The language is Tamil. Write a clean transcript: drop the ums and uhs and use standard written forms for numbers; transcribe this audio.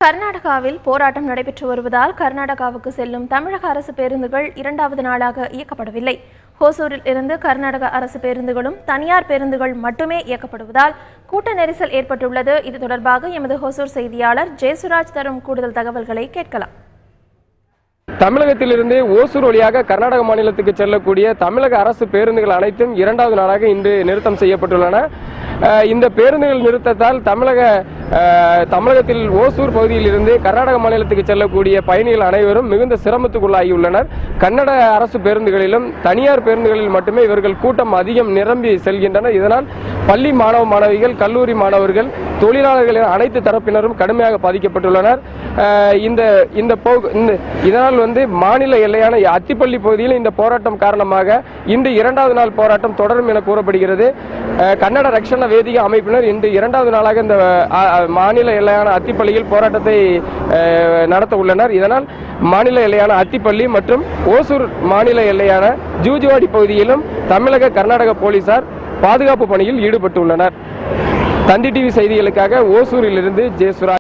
கர்நாடகாவில் போராட்டம் நடைபெற்று வருவதால் கர்நாடகாவுக்கு செல்லும் தமிழக அரசு பேருந்துகள் இரண்டாவது நாளாக இயக்கப்படவில்லை. ஹோசூரில் இருந்து கர்நாடக அரசு பேருந்துகளும் தனியார் பேருந்துகள் மட்டுமே இயக்கப்படுவதால் கூட்ட நெரிசல் ஏற்பட்டுள்ளது. இது தொடர்பாக எமது ஹோசூர் செய்தியாளர் ஜெயசுராஜ் தரும் கூடுதல் தகவல்களை கேட்கலாம். தமிழகத்திலிருந்து ஓசூர் வழியாக கர்நாடக மாநிலத்துக்கு செல்லக்கூடிய தமிழக அரசு பேருந்துகள் அனைத்தும் இரண்டாவது நாளாக இன்று நிறுத்தம் செய்யப்பட்டுள்ளன. இந்த பேருந்துகள் நிறுத்தத்தால் தமிழகத்தில் ஓசூர் பகுதியில் இருந்து கர்நாடக மாநிலத்துக்கு செல்லக்கூடிய பயணிகள் அனைவரும் மிகுந்த சிரமத்துக்குள்ளாகியுள்ளனர். கன்னட அரசு பேருந்துகளிலும் தனியார் பேருந்துகளில் மட்டுமே இவர்கள் கூட்டம் அதிகம் நிரம்பி செல்கின்றனர். இதனால் பள்ளி மாணவிகள், கல்லூரி மாணவர்கள், தொழிலாளர்கள் என அனைத்து தரப்பினரும் கடுமையாக பாதிக்கப்பட்டுள்ளனர். இதனால் மாநில எல்லையான அத்திப்பள்ளி பகுதியில் இந்த போராட்டம் காரணமாக இன்று இரண்டாவது நாள் போராட்டம் தொடரும் என கூறப்படுகிறது. கன்னட ரக்ஷண வேதிக அமைப்பினர் இன்று இரண்டாவது நாளாக இந்த மாநில எல்லையான அத்திப்பள்ளியில் போராட்டத்தை நடத்த உள்ளனர். இதனால் மாநில எல்லையான அத்திப்பள்ளி மற்றும் ஓசூர் மாநில எல்லையான ஜூஜுவாடி பகுதியிலும் தமிழக கர்நாடக போலீசார் பாதுகாப்பு பணியில் ஈடுபட்டுள்ளனர். தந்தி டிவி செய்திகளுக்காக ஓசூரிலிருந்து ஜெயசுராஜ்.